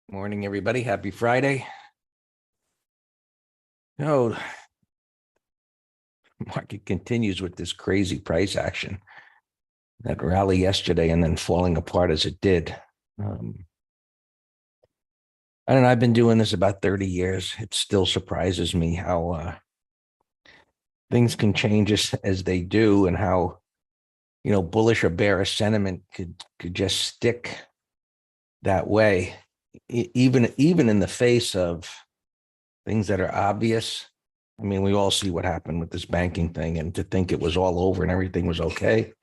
Morning, everybody. Happy Friday. No, market continues with this crazy price action. That rally yesterday and then falling apart as it did. Um, I don't know. I've been doing this about 30 years. It still surprises me how things can change as they do, and how bullish or bearish sentiment could just stick that way, even in the face of things that are obvious. I mean, we all see what happened with this banking thing, and to think it was all over and everything was okay.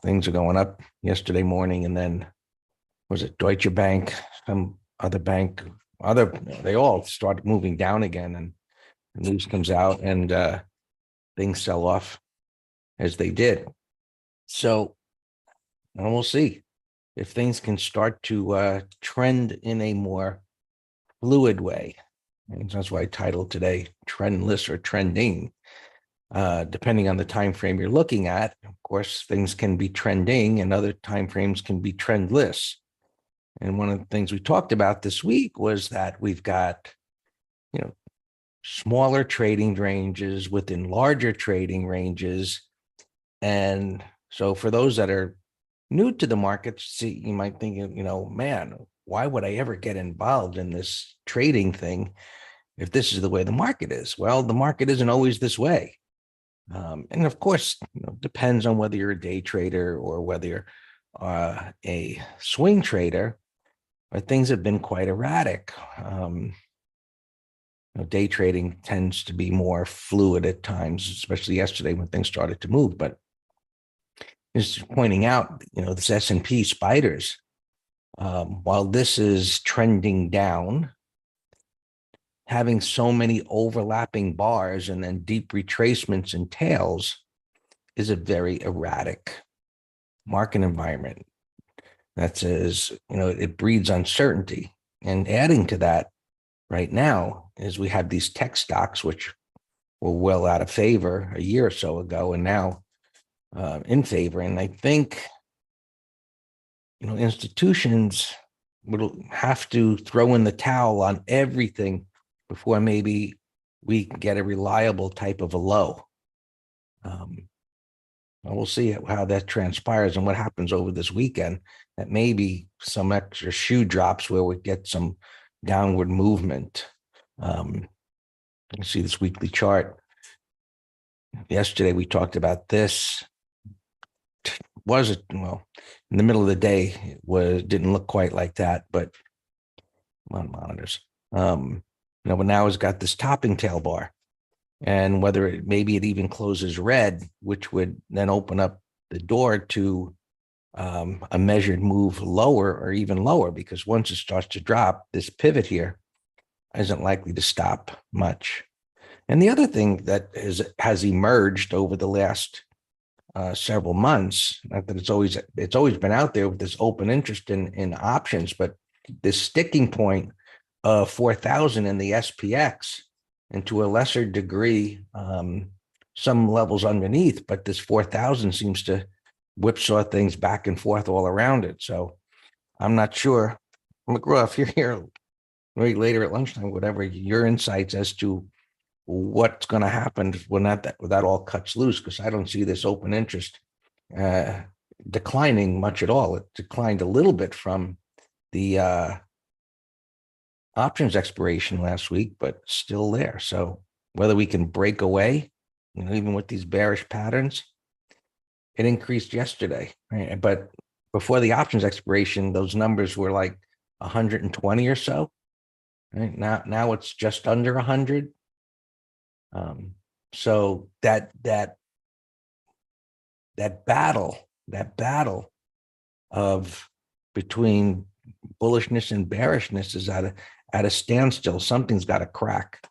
Things are going up yesterday morning, and then was it Deutsche Bank, some other bank, they all started moving down again, and the news comes out, and things sell off as they did. So, and we'll see if things can start to trend in a more fluid way. And that's why I titled today "Trendless" or "Trending." Depending on the time frame you're looking at, of course, things can be trending, and other time frames can be trendless. And one of the things we talked about this week was that we've got, you know, smaller trading ranges within larger trading ranges. And so for those that are new to the market, see, you might think, man, why would I ever get involved in this trading thing if this is the way the market is? Well, the market isn't always this way. And of course, depends on whether you're a day trader or whether you're a swing trader, but things have been quite erratic. Day trading tends to be more fluid at times, especially yesterday when things started to move. But just pointing out, this S&P spiders, while this is trending down, having so many overlapping bars and then deep retracements and tails is a very erratic market environment. That says, it breeds uncertainty. And adding to that right now is we have these tech stocks, which were well out of favor a year or so ago, and now in favor. And I think, institutions will have to throw in the towel on everything before maybe we can get a reliable type of a low. We'll see how that transpires and what happens over this weekend. That maybe some extra shoe drops where we get some downward movement. You can see this weekly chart. Yesterday we talked about this. Was it, well, in the middle of the day, it didn't look quite like that, but on monitors. But now it's got this topping tail bar, and whether maybe it even closes red, which would then open up the door to a measured move lower or even lower, because once it starts to drop, this pivot here isn't likely to stop much. And the other thing that has emerged over the last several months, not that it's always been out there with this open interest in options, but this sticking point of 4,000 in the SPX, and to a lesser degree, some levels underneath, but this 4,000 seems to whipsaw things back and forth all around it. So I'm not sure. McGraw, if you're here maybe later at lunchtime, whatever, your insights as to what's going to happen when that all cuts loose, because I don't see this open interest declining much at all. It declined a little bit from the options expiration last week, but still there. So whether we can break away, even with these bearish patterns, it increased yesterday, right? But before the options expiration, those numbers were like 120 or so. Right now it's just under 100. So that battle of between bullishness and bearishness is at a standstill. Something's got to crack,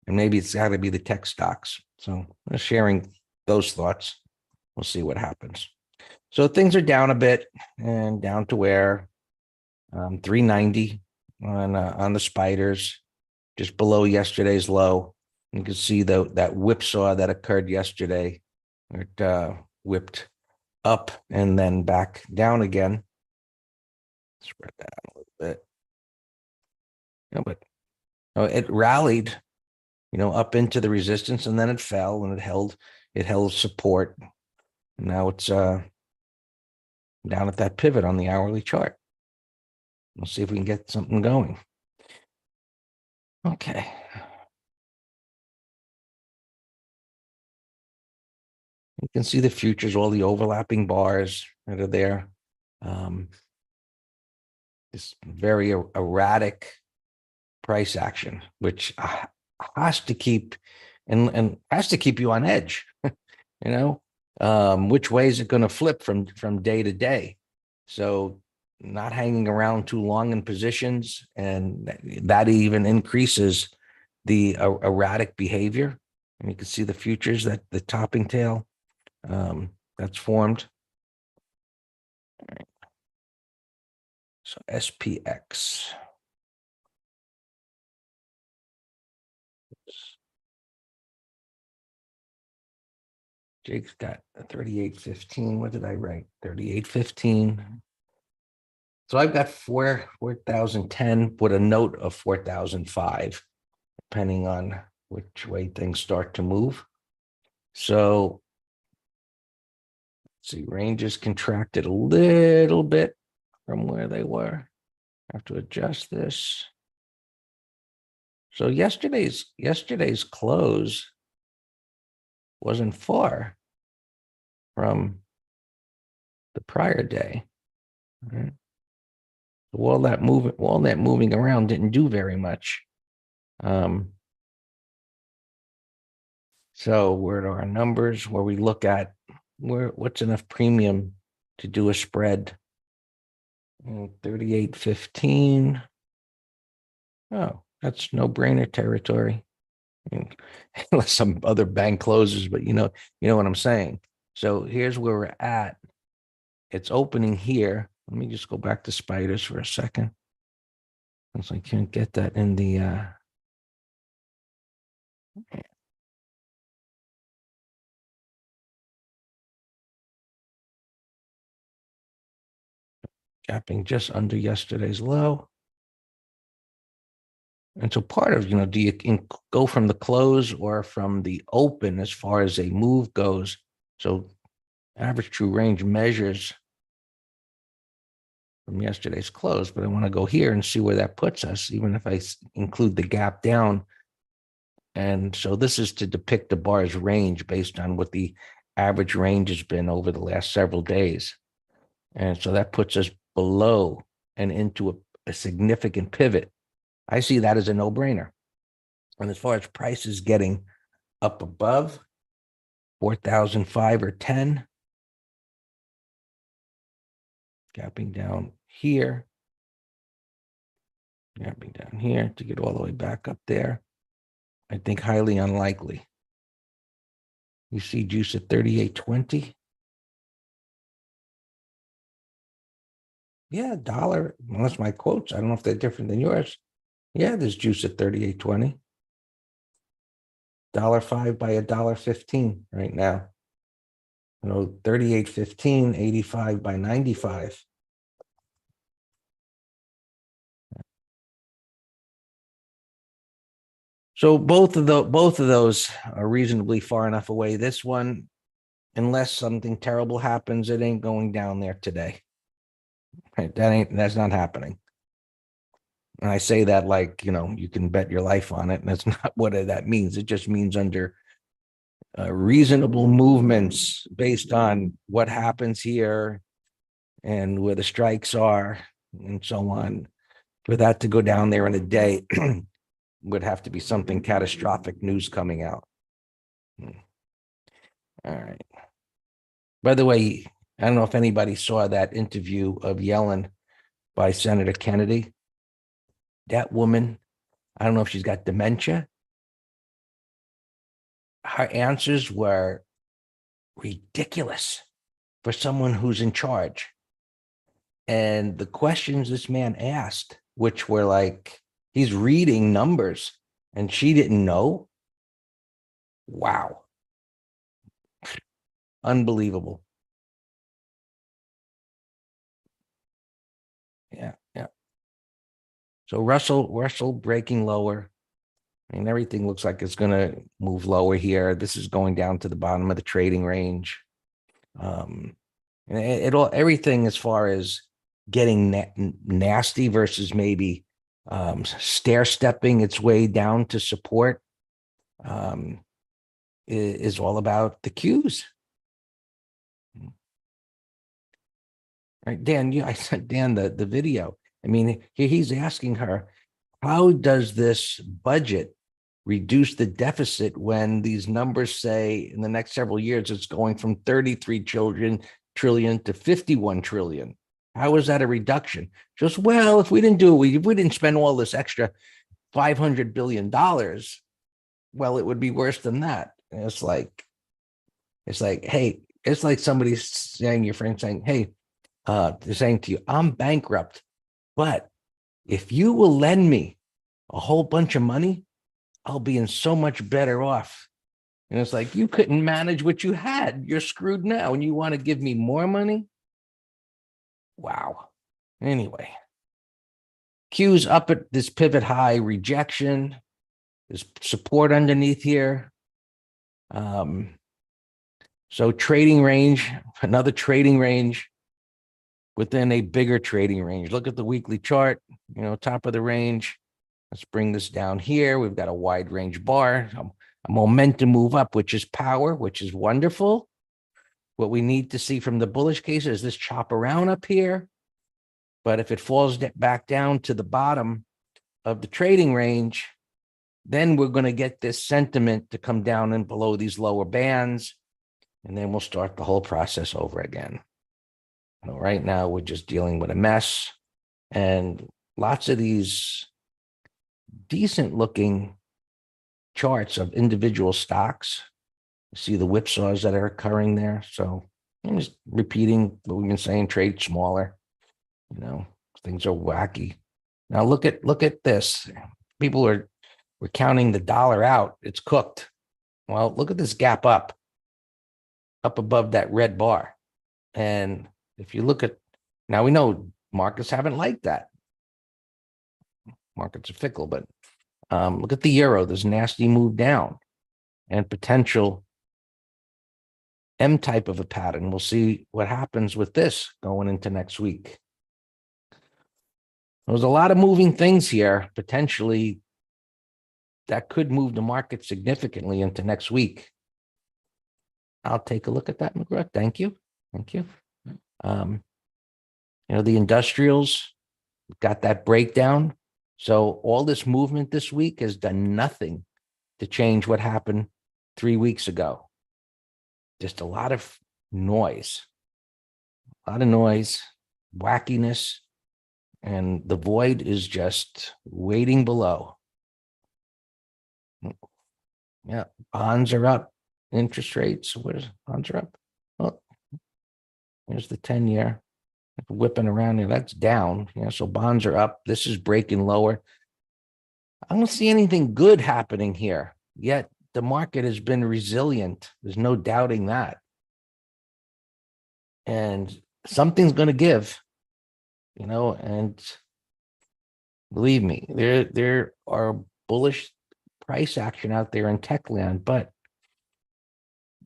and maybe it's got to be the tech stocks. So I'm sharing those thoughts. We'll see what happens. So things are down a bit, and down to where 390 on the spiders, just below yesterday's low. You can see that whipsaw that occurred yesterday. It whipped up and then back down again. Spread that out a little bit. But it rallied, up into the resistance, and then it fell, and it held support. Now it's down at that pivot on the hourly chart. We'll see if we can get something going. Okay. You can see the futures, all the overlapping bars that are there. This very erratic price action, which has to keep and has to keep you on edge. Which way is it going to flip from day to day? So not hanging around too long in positions, and that even increases the erratic behavior. And you can see the futures, that the topping tail that's formed. So SPX. Jake's got a 38.15. What did I write? 38.15. So I've got 4,010 with a note of 4,005, depending on which way things start to move. So let's see, ranges contracted a little bit from where they were. I have to adjust this. So yesterday's close wasn't far from the prior day. Right? All that moving around didn't do very much. So where are our numbers where we look at what's enough premium to do a spread? 38.15. Oh, that's no-brainer territory. Unless some other bank closes, but you know what I'm saying. So here's where we're at. It's opening here. Let me just go back to spiders for a second. Since I can't get that in the gapping just under yesterday's low. And so part of, do you go from the close or from the open as far as a move goes? So average true range measures from yesterday's close, but I want to go here and see where that puts us, even if I include the gap down. And so this is to depict the bar's range based on what the average range has been over the last several days. And so that puts us below and into a significant pivot. I see that as a no-brainer. And as far as prices getting up above 4,005 or 10, gapping down here, gapping down here to get all the way back up there, I think highly unlikely. You see juice at 38.20. Yeah, dollar, unless my quotes, I don't know if they're different than yours. Yeah, there's juice at 38.20. $1.05 by $1.15 right now. 38.15, 85 by 95. So both of those are reasonably far enough away. This one, unless something terrible happens, it ain't going down there today. Right? That's not happening. And I say that like, you can bet your life on it. And that's not what that means. It just means under reasonable movements based on what happens here and where the strikes are and so on. For that to go down there in a day would have to be something catastrophic news coming out. All right. By the way, I don't know if anybody saw that interview of Yellen by Senator Kennedy. That woman, I don't know if she's got dementia. Her answers were ridiculous for someone who's in charge. And the questions this man asked, which were like, he's reading numbers and she didn't know. Wow. Unbelievable. Yeah. So Russell breaking lower. I mean, everything looks like it's going to move lower here. This is going down to the bottom of the trading range. And it all, everything as far as getting nasty versus maybe stair stepping its way down to support is all about the cues. Right, Dan, I sent Dan the video. I mean, he's asking her, how does this budget reduce the deficit when these numbers say in the next several years it's going from 33 trillion to 51 trillion? How is that a reduction? Just, well, if we didn't do it, if we didn't spend all this extra $500 billion, well, it would be worse than that. And it's like, hey, it's like somebody saying, your friend saying, hey, they're saying to you, I'm bankrupt, but if you will lend me a whole bunch of money, I'll be in so much better off. And it's like, you couldn't manage what you had. You're screwed now. And you want to give me more money? Wow. Anyway, Q's up at this pivot high, rejection. There's support underneath here. So trading range, another trading range within a bigger trading range. Look at the weekly chart, top of the range. Let's bring this down here. We've got a wide range bar, a momentum move up, which is power, which is wonderful. What we need to see from the bullish case is this chop around up here. But if it falls back down to the bottom of the trading range, then we're going to get this sentiment to come down and below these lower bands. And then we'll start the whole process over again. Right now, we're just dealing with a mess. And lots of these decent looking charts of individual stocks. You see the whipsaws that are occurring there. So I'm just repeating what we've been saying, trade smaller. Things are wacky. Now look at this. People we're counting the dollar out. It's cooked. Well, look at this gap up above that red bar. And if you look at, now we know markets haven't liked that. Markets are fickle, but look at the euro. There's a nasty move down and potential M type of a pattern. We'll see what happens with this going into next week. There's a lot of moving things here, potentially, that could move the market significantly into next week. I'll take a look at that, McGraw. Thank you. Thank you. The industrials got that breakdown. So all this movement this week has done nothing to change what happened 3 weeks ago. Just a lot of noise, wackiness, and the void is just waiting below. Yeah, bonds are up, interest rates. Bonds are up? Oh, there's the 10-year whipping around here. That's down. So bonds are up. This is breaking lower. I don't see anything good happening here yet. The market has been resilient. There's no doubting that. And something's going to give, and believe me, there are bullish price action out there in tech land, but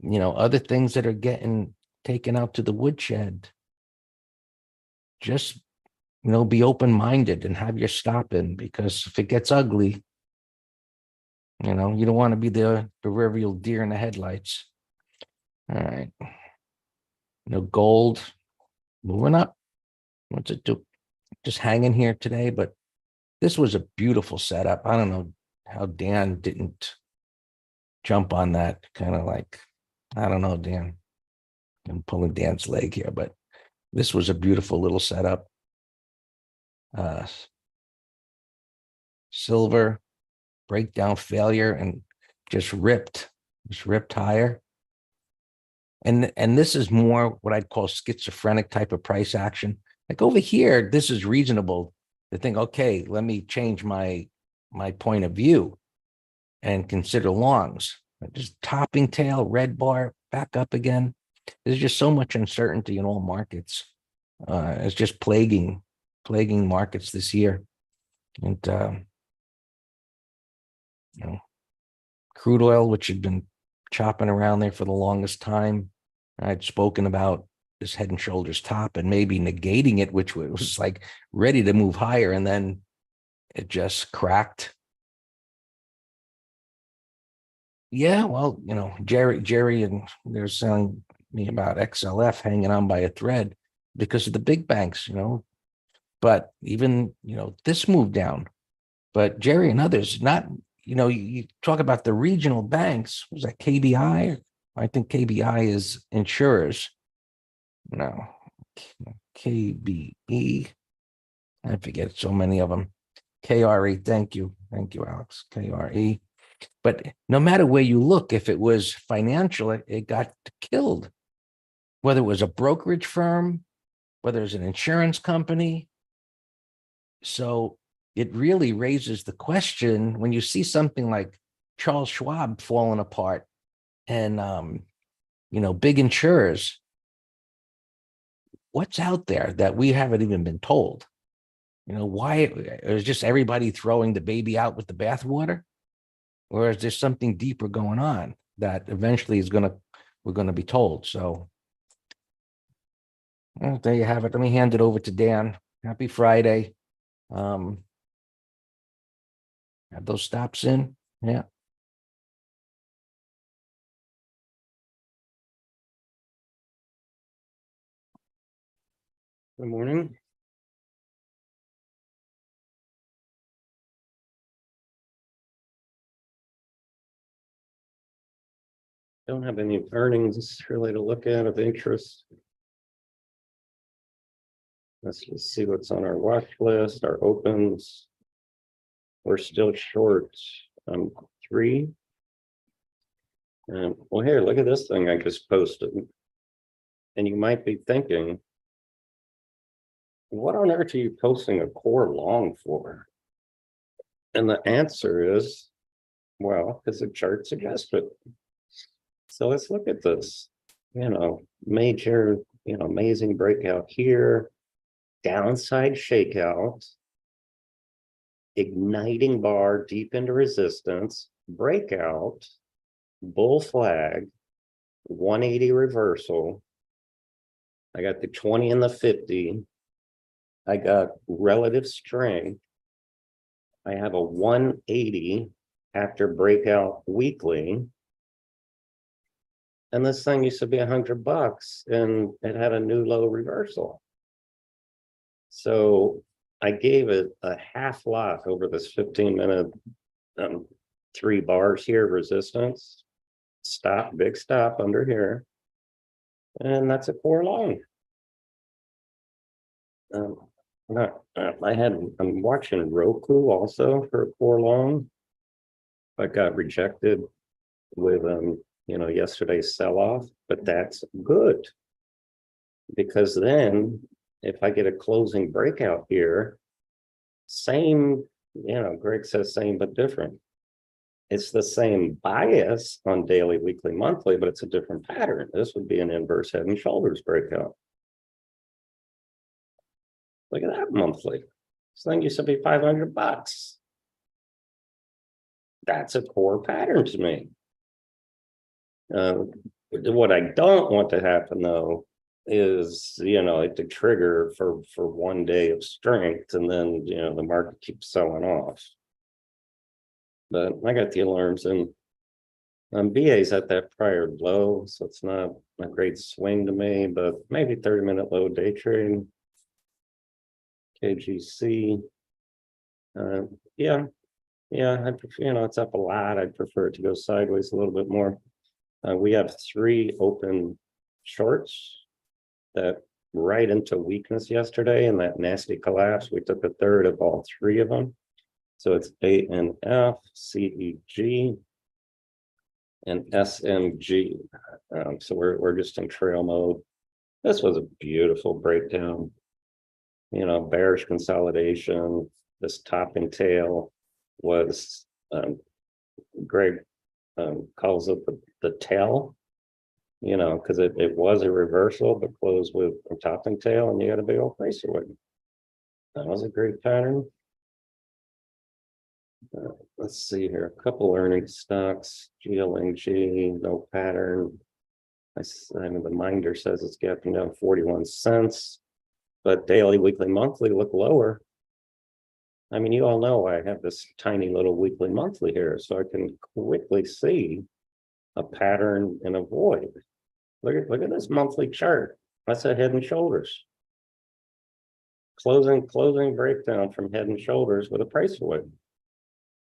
other things that are getting taken out to the woodshed. Just be open-minded and have your stop in, because if it gets ugly, you don't want to be the proverbial deer in the headlights. All right. Gold moving up. What's it do? Just hanging here today, but this was a beautiful setup. I don't know how Dan didn't jump on that. Kind of like, I don't know, Dan. I'm pulling Dan's leg here, but this was a beautiful little setup. Silver breakdown failure and just ripped higher. And this is more what I'd call schizophrenic type of price action. Like over here, this is reasonable to think, okay, let me change my point of view and consider longs. Just topping tail, red bar, back up again. There's just so much uncertainty in all markets. It's just plaguing markets this year. And, you know, crude oil, which had been chopping around there for the longest time. I'd spoken about this head and shoulders top and maybe negating it, which was like ready to move higher. And then it just cracked. Yeah, well, Jerry, and they're telling me about XLF hanging on by a thread because of the big banks, but even, this moved down. But Jerry and others, not, you talk about the regional banks. Was that KBI? I think KBI is insurers. No, KBE. I forget so many of them. KRE. Thank you. Thank you, Alex. KRE. But no matter where you look, if it was financial, it got killed. Whether it was a brokerage firm, whether it's an insurance company. So it really raises the question when you see something like Charles Schwab falling apart and, big insurers, what's out there that we haven't even been told? Why is just everybody throwing the baby out with the bathwater? Or is there something deeper going on that eventually we're going to be told? So, well, there you have it. Let me hand it over to Dan. Happy Friday. Have those stops in. Yeah. Good morning. Don't have any earnings really to look at of interest. Let's just see what's on our watch list, our opens. We're still short 3. Well, here, look at this thing I just posted. And you might be thinking, what on earth are you posting a core long for? And the answer is, well, because the chart suggests it. So let's look at this, major, amazing breakout here, downside shakeout, igniting bar deep into resistance, breakout, bull flag, 180 reversal. I got the 20 and the 50. I got relative strength. I have a 180 after breakout weekly. And this thing used to be $100 and it had a new low reversal. So I gave it a half lot over this 15-minute 3 bars here, resistance, stop, big stop under here. And that's a core long. I'm watching Roku also for a core long. I got rejected with yesterday's sell-off, but that's good. Because then if I get a closing breakout here, same, Greg says same but different. It's the same bias on daily, weekly, monthly, but it's a different pattern. This would be an inverse head and shoulders breakout. Look at that monthly. This thing used to be $500. That's a core pattern to me. What I don't want to happen though is it to trigger for 1 day of strength and then the market keeps selling off. But I got the alarms and BA's at that prior low, so it's not a great swing to me, but maybe 30-minute low day trade. KGC. Yeah, I prefer, it's up a lot. I'd prefer it to go sideways a little bit more. We have 3 open shorts that right into weakness yesterday and that nasty collapse. We took a third of all 3 of them. So it's ANF, CEG, and SMG. So we're just in trail mode. This was a beautiful breakdown. Bearish consolidation. This topping tail was Greg calls it the tail, because it was a reversal but closed with a topping tail and you got a big old price away. That was a great pattern. Let's see here, a couple earnings stocks, GLNG, no pattern. I mean, the minder says it's gapping down 41 cents, but daily, weekly, monthly look lower. I mean, you all know I have this tiny little weekly, monthly here, so I can quickly see a pattern and a void. Look at this monthly chart. That's a Head and Shoulders. Closing breakdown from Head and Shoulders with a price void.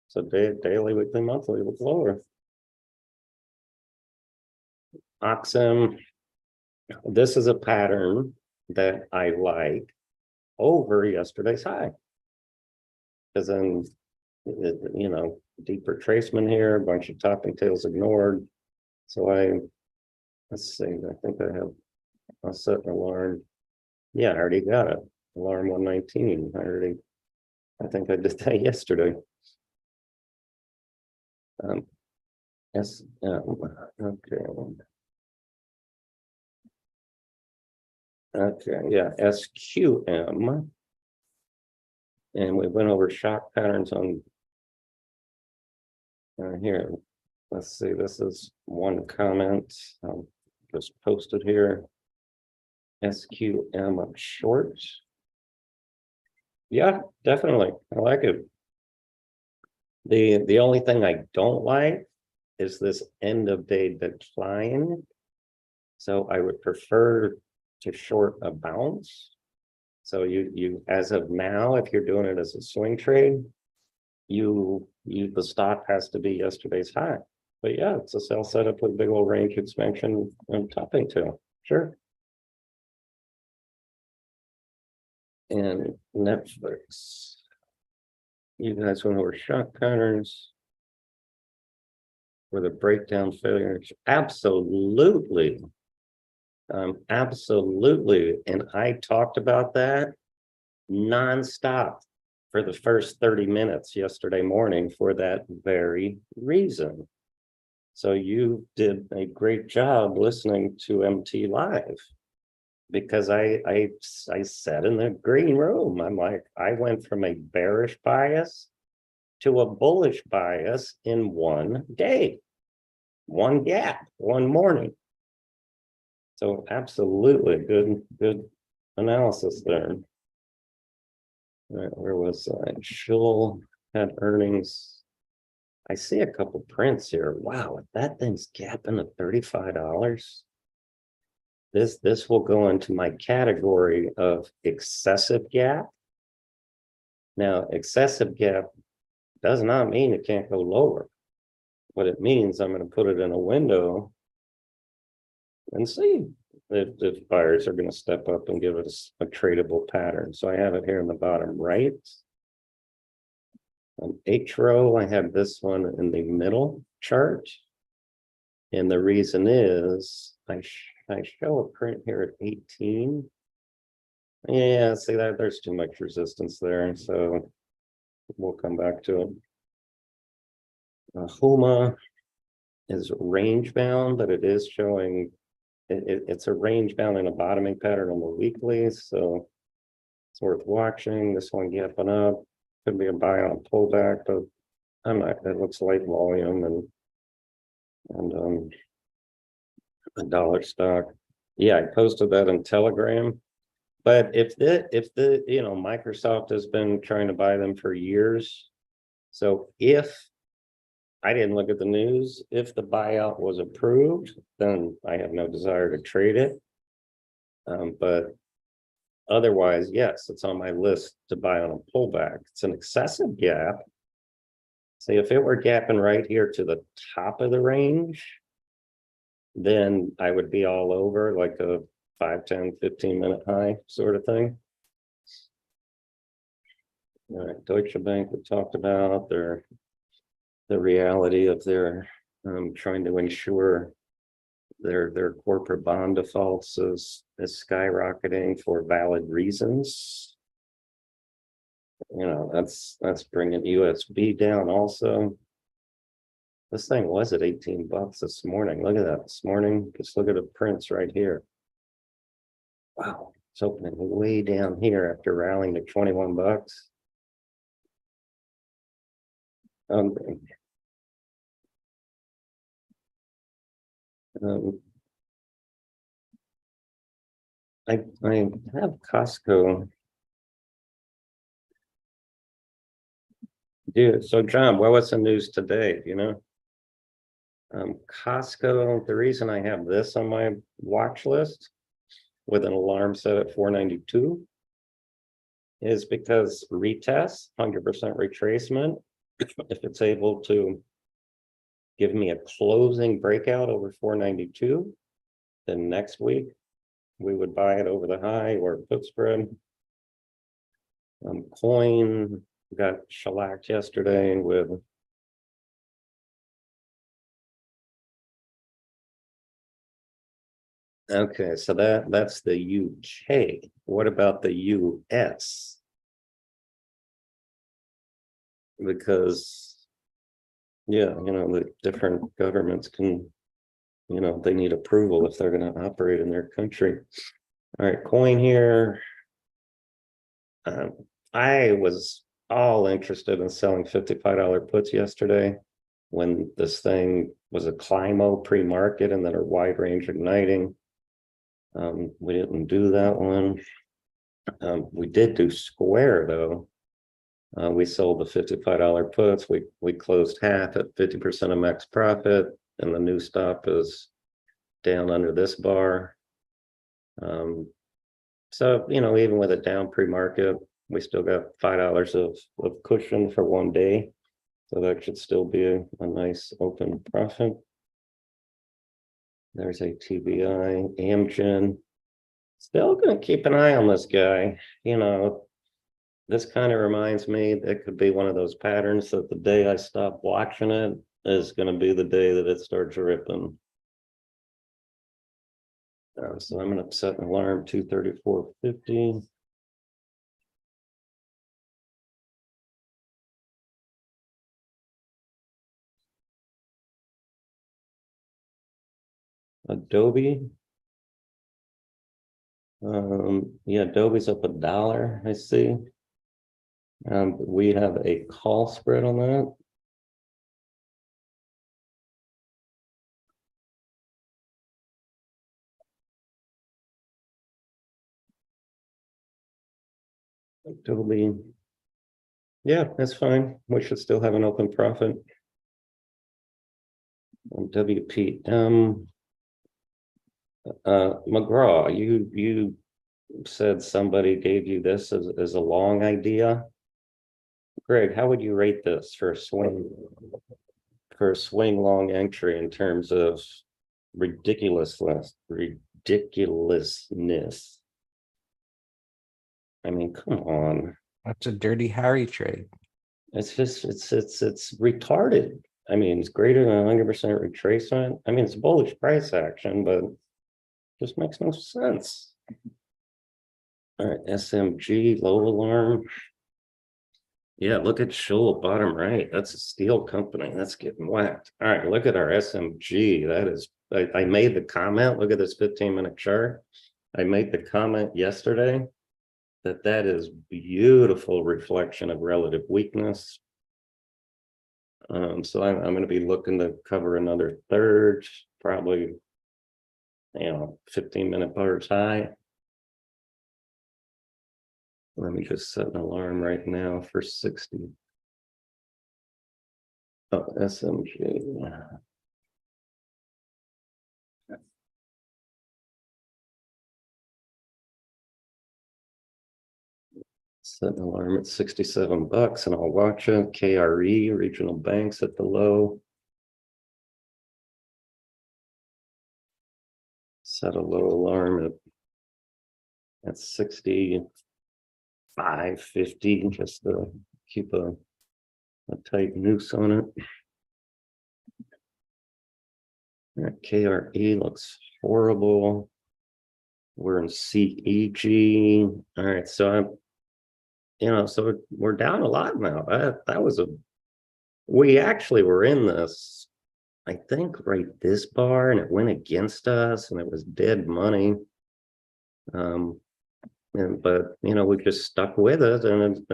So daily, weekly, monthly look lower. Oxim, this is a pattern that I like over yesterday's high. Because then, you know, deep retracement here, a bunch of topping tails ignored. So let's see, I think I'll set an alarm. Yeah, I already got it. Alarm 119. I think I did that yesterday. Yes, okay. Okay, yeah, SQM. And we went over shock patterns on here. Let's see, this is one comment just posted here. SQM up short. Yeah, definitely. I like it. The only thing I don't like is this end of day decline. So I would prefer to short a bounce. So you as of now, if you're doing it as a swing trade, the stop has to be yesterday's high. But yeah, it's a sell setup with big old range expansion and topping tail. Sure. And Netflix. You guys went over shock patterns for the breakdown failures. Absolutely. Absolutely. And I talked about that nonstop for the first 30 minutes yesterday morning for that very reason. So you did a great job listening to MT Live, because I sat in the green room. I'm like, I went from a bearish bias to a bullish bias in one day, one gap, one morning. So absolutely good analysis there. All right, where was I? Shull had earnings. I see a couple prints here. Wow, if that thing's gapping at $35. This will go into my category of excessive gap. Now, excessive gap does not mean it can't go lower. What it means, I'm going to put it in a window and see if buyers are going to step up and give it a tradable pattern. So I have it here in the bottom right. On H row, I have this one in the middle chart. And the reason is I show a print here at 18. Yeah, see that there's too much resistance there. So we'll come back to it. Huma is range bound, but it is showing it's a range bound and a bottoming pattern on the weekly. So it's worth watching. This one gapping up. Could be a buy on pullback, but I'm not, it looks light volume and a dollar stock. Yeah, I posted that in Telegram. But if the you know, Microsoft has been trying to buy them for years. So if I didn't look at the news, if the buyout was approved, then I have no desire to trade it. But otherwise, yes, it's on my list to buy on a pullback. It's an excessive gap. See, if it were gapping right here to the top of the range, then I would be all over like a 5, 10, 15-minute high sort of thing. All right, Deutsche Bank, we talked about the reality of their trying to ensure their corporate bond defaults is skyrocketing for valid reasons. You know, that's bringing USB down also. This thing was at 18 bucks this morning. Look at that this morning. Just look at the prints right here. Wow, it's opening way down here after rallying to 21 bucks. Um, um, I have Costco. Dude, so John, what was the news today? You know? Costco, the reason I have this on my watch list with an alarm set at 492 is because retest, 100% retracement, if it's able to give me a closing breakout over 492, then next week we would buy it over the high or put spread. Coin got shellacked yesterday with okay, so that's the UK. What about the US? Because yeah, the different governments can, they need approval if they're going to operate in their country. All right, coin here. I was all interested in selling $55 puts yesterday when this thing was a Climo pre-market and then a wide range igniting. We didn't do that one. We did do Square though. We sold the $55 puts. We closed half at 50% of max profit, and the new stop is down under this bar. So even with it down pre-market, we still got $5 of cushion for one day, so that should still be a nice open profit. There's a TBI, Amgen. Still gonna keep an eye on this guy. This kind of reminds me that could be one of those patterns that the day I stop watching it is going to be the day that it starts ripping. So I'm going to set an alarm 234.50. Adobe. Yeah, Adobe's up $1, I see. We have a call spread on that. Adobe. Yeah, that's fine. We should still have an open profit. On WPM. McGraw, you said somebody gave you this as a long idea. Greg, how would you rate this for a swing long entry in terms of ridiculousness? I mean, come on. That's a dirty Harry trade. It's just it's retarded. I mean, it's greater than 100% retracement. I mean, it's bullish price action, but just makes no sense. All right, SMG, low alarm. Yeah, look at Shoal bottom right. That's a steel company. That's getting whacked. All right, look at our SMG. That is, I made the comment. Look at this 15-minute chart. I made the comment yesterday that is beautiful reflection of relative weakness. So I'm going to be looking to cover another third, probably, 15-minute bars high. Let me just set an alarm right now for 60. Oh, SMG. Set an alarm at $67 and I'll watch it. KRE, regional banks at the low. Set a low alarm at 65.50 just to keep a tight noose on it. That KRE looks horrible. We're in CEG. All right, so so we're down a lot now. That was we actually were in this, I think, right this bar, and it went against us, and it was dead money. And, but, you know, we just stuck with it and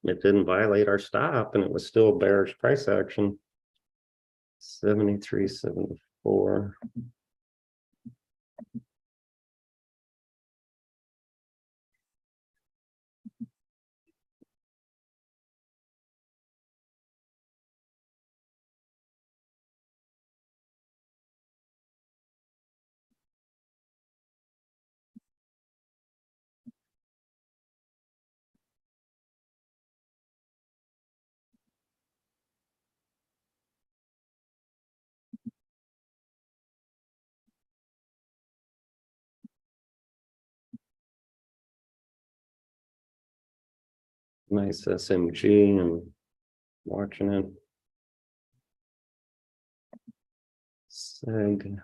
it didn't violate our stop and it was still bearish price action. 73.74. Nice SMG and watching it. Seg.